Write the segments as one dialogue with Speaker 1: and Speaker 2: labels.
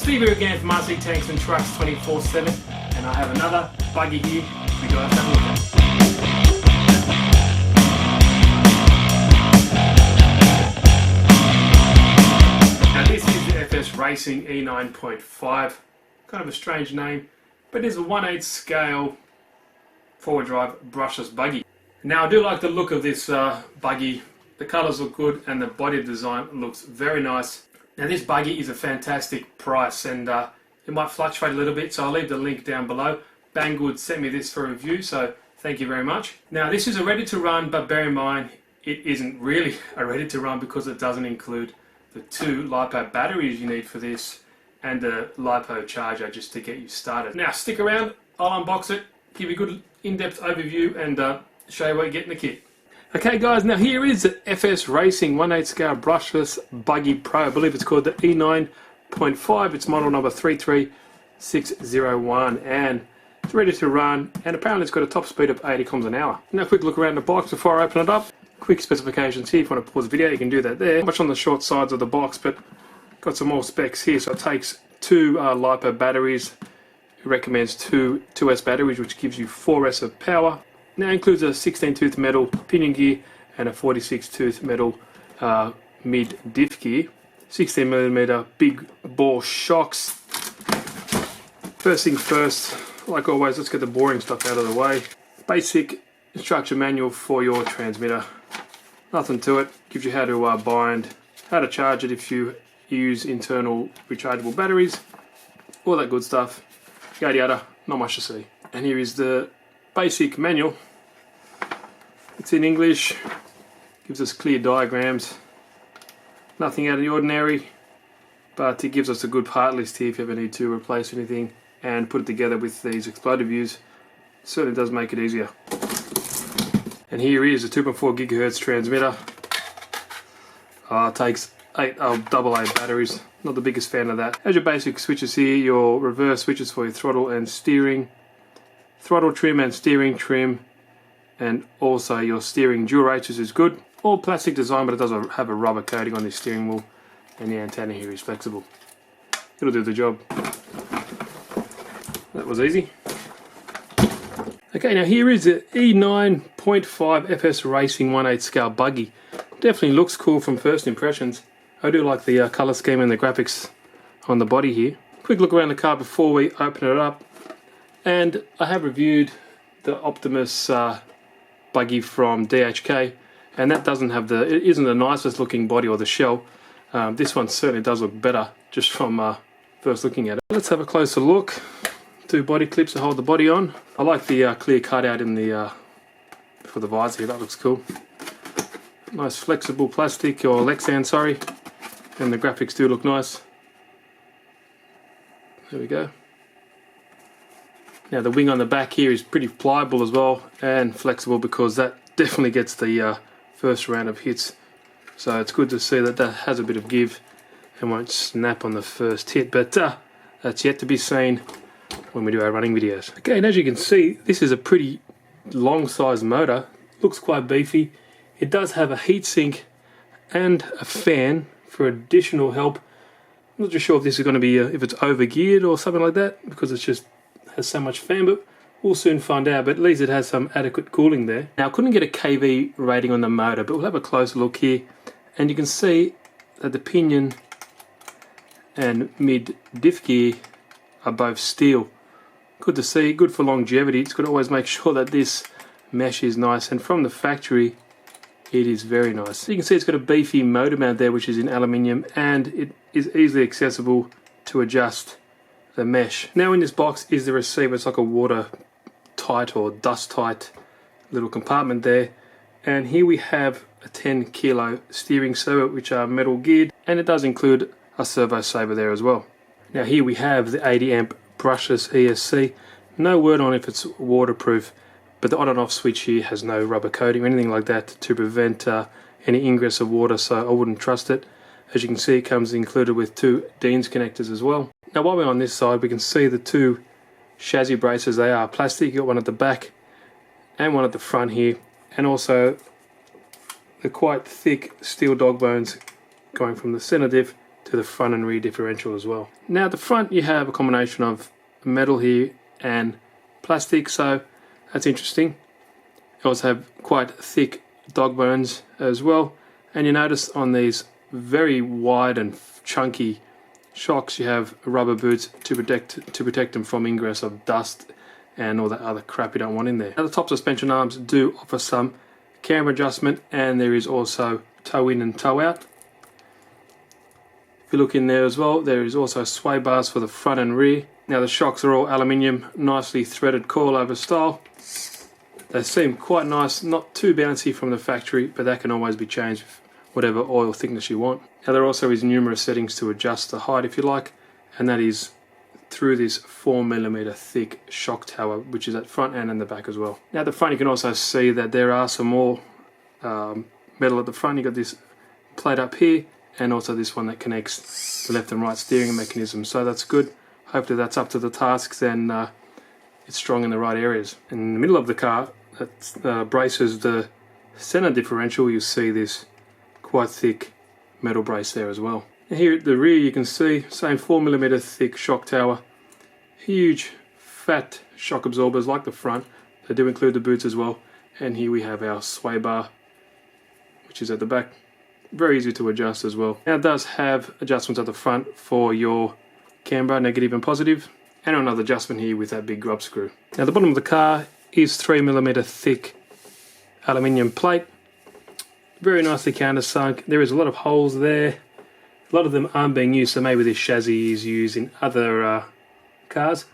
Speaker 1: Steve here again from RC Tanks and Trucks 24/7, and I have another buggy here we got to have a look at. Now this is the FS Racing E9.5, kind of a strange name, but it is a 1/8 scale four-wheel drive brushless buggy. Now I do like the look of this buggy. The colours look good and the body design looks very nice. Now this buggy is a fantastic price, and it might fluctuate a little bit, so I'll leave the link down below. Banggood sent me this for review, so thank you very much. Now this is a ready to run, but bear in mind it isn't really a ready to run because it doesn't include the 2 LiPo batteries you need for this and a LiPo charger just to get you started. Now stick around, I'll unbox it, give you a good in-depth overview and show you what you get in the kit. Okay guys, now here is the FS Racing 1/8 scale brushless buggy pro. I believe it's called the E9.5. It's model number 33601 and it's ready to run, and apparently it's got a top speed of 80 km an hour. Now a quick look around the box before I open it up. Quick specifications here. If you want to pause the video you can do that there. Much on the short sides of the box, but got some more specs here. So it takes 2 LiPo batteries. It recommends 2 2S batteries, which gives you 4S of power. Now it includes a 16-tooth metal pinion gear and a 46-tooth metal mid-diff gear. 16mm big bore shocks. First thing first, like always, let's get the boring stuff out of the way. Basic instruction manual for your transmitter. Nothing to it. Gives you how to bind, how to charge it if you use internal rechargeable batteries, all that good stuff. Yada yada, not much to see. And here is the basic manual. It's in English, gives us clear diagrams, nothing out of the ordinary, but it gives us a good part list here if you ever need to replace anything and put it together with these exploded views. Certainly does make it easier. And here is a 2.4 GHz transmitter. It takes 8 AA batteries, not the biggest fan of that. As your basic switches here, your reverse switches for your throttle and steering, throttle trim and steering trim, and also your steering dual rates, which is good. All plastic design, but it does have a rubber coating on the steering wheel, and the antenna here is flexible. It'll do the job. That was easy. Okay, now here is the E9.5 FS Racing 1/8 scale buggy. Definitely looks cool from first impressions. I do like the colour scheme and the graphics on the body here. Quick look around the car before we open it up, and I have reviewed the Optimus buggy from DHK, and that doesn't have it isn't the nicest looking body or the shell. This one certainly does look better just from first looking at it. Let's have a closer look. 2 body clips to hold the body on. I like the clear cutout in the for the visor here. That looks cool. Nice flexible plastic, or Lexan, sorry, and the graphics do look nice. There we go. Now the wing on the back here is pretty pliable as well and flexible, because that definitely gets the first round of hits. So it's good to see that that has a bit of give and won't snap on the first hit, but that's yet to be seen when we do our running videos. Okay, and as you can see, this is a pretty long size motor. Looks quite beefy. It does have a heatsink and a fan for additional help. I'm not too sure if this is going to be if it's over geared or something like that, because it's just has so much fan, but we'll soon find out. But at least it has some adequate cooling there. Now I couldn't get a kV rating on the motor, but we'll have a closer look here, and you can see that the pinion and mid diff gear are both steel. Good to see, good for longevity. It's got to always make sure that this mesh is nice, and from the factory it is very nice. You can see it's got a beefy motor mount there, which is in aluminium, and it is easily accessible to adjust the mesh. Now in this box is the receiver. It's like a watertight or dust tight little compartment there, and here we have a 10 kilo steering servo, which are metal geared, and it does include a servo saver there as well. Now here we have the 80 amp brushless ESC. No word on if it's waterproof, but the on and off switch here has no rubber coating or anything like that to prevent any ingress of water, so I wouldn't trust it. As you can see, it comes included with 2 Dean's connectors as well. Now while we're on this side, we can see the 2 chassis braces. They are plastic. You've got one at the back and one at the front here, and also the quite thick steel dog bones going from the center diff to the front and rear differential as well. Now at the front you have a combination of metal here and plastic, so that's interesting. You also have quite thick dog bones as well, and you notice on these very wide and chunky shocks you have rubber boots to protect them from ingress of dust and all that other crap you don't want in there. Now the top suspension arms do offer some camber adjustment, and there is also toe in and toe out. If you look in there as well, there is also sway bars for the front and rear. Now the shocks are all aluminium, nicely threaded coilover style. They seem quite nice, not too bouncy from the factory, but that can always be changed with whatever oil thickness you want. Now there also is numerous settings to adjust the height if you like, and that is through this 4mm thick shock tower, which is at front and in the back as well. Now at the front you can also see that there are some more metal at the front. You've got this plate up here, and also this one that connects the left and right steering mechanism, so that's good. Hopefully that's up to the task, then it's strong in the right areas. In the middle of the car, that braces the center differential, you see this quite thick metal brace there as well. Here at the rear you can see same 4mm thick shock tower, huge fat shock absorbers like the front. They do include the boots as well, and here we have our sway bar, which is at the back. Very easy to adjust as well. Now it does have adjustments at the front for your camber, negative and positive, and another adjustment here with that big grub screw. Now the bottom of the car is 3mm thick aluminium plate, very nicely countersunk. There is a lot of holes there. A lot of them aren't being used, so maybe this chassis is used in other cars.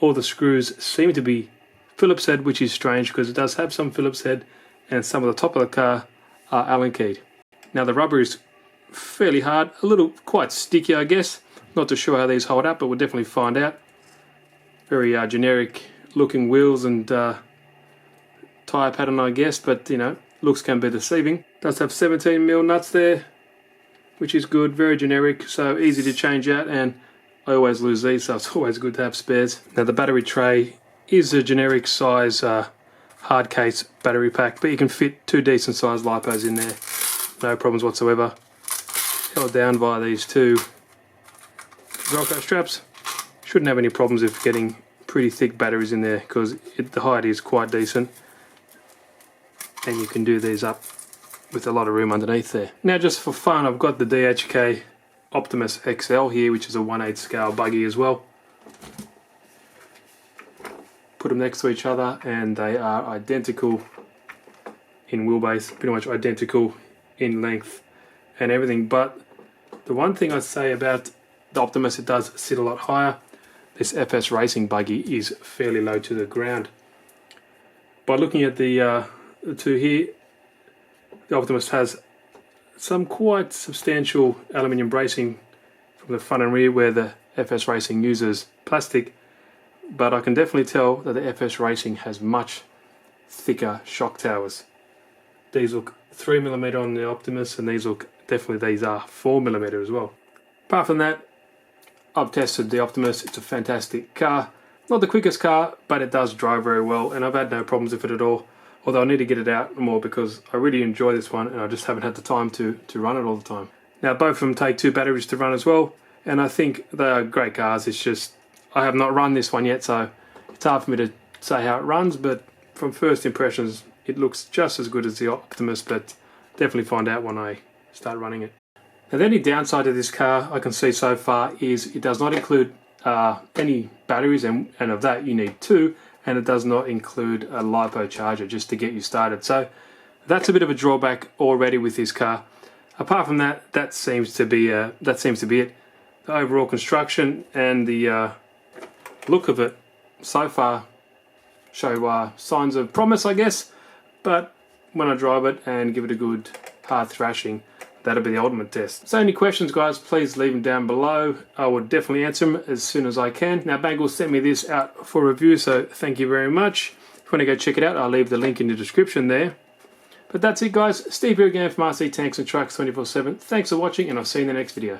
Speaker 1: All the screws seem to be Phillips head, which is strange because it does have some Phillips head, and some of the top of the car are Allen keyed. Now the rubber is fairly hard, a little quite sticky I guess. Not too sure how these hold up, but we'll definitely find out. Very generic looking wheels and tyre pattern I guess, but you know, looks can be deceiving. Does have 17mm nuts there, which is good, very generic, so easy to change out, and I always lose these, so it's always good to have spares. Now the battery tray is a generic size hard case battery pack, but you can fit 2 decent sized lipos in there, no problems whatsoever. Held down via these 2 Velcro straps. Shouldn't have any problems with getting pretty thick batteries in there because the height is quite decent, and you can do these up with a lot of room underneath there. Now just for fun, I've got the DHK Optimus XL here, which is a 1/8 scale buggy as well. Put them next to each other and they are identical in wheelbase, pretty much identical in length and everything, but the one thing I'd say about the Optimus, it does sit a lot higher. This FS Racing buggy is fairly low to the ground. By looking at the 2 here, the Optimus has some quite substantial aluminium bracing from the front and rear, where the FS Racing uses plastic, but I can definitely tell that the FS Racing has much thicker shock towers. These look 3mm on the Optimus, and these are 4mm as well. Apart from that, I've tested the Optimus. It's a fantastic car. Not the quickest car, but it does drive very well, and I've had no problems with it at all. Although I need to get it out more because I really enjoy this one, and I just haven't had the time to run it all the time. Now both of them take 2 batteries to run as well, and I think they are great cars. It's just I have not run this one yet, so it's hard for me to say how it runs, but from first impressions it looks just as good as the Optimus, but definitely find out when I start running it. Now the only downside of this car I can see so far is it does not include any batteries, and of that you need 2, and it does not include a LiPo charger just to get you started. So that's a bit of a drawback already with this car. Apart from that, that seems to be it. The overall construction and the look of it so far show signs of promise, I guess, but when I drive it and give it a good hard thrashing, that'll be the ultimate test. So any questions guys, please leave them down below. I would definitely answer them as soon as I can. Now Bangle sent me this out for review, so thank you very much. If you want to go check it out, I'll leave the link in the description there. But that's it guys, Steve here again from RC Tanks and Trucks 24/7. Thanks for watching and I'll see you in the next video.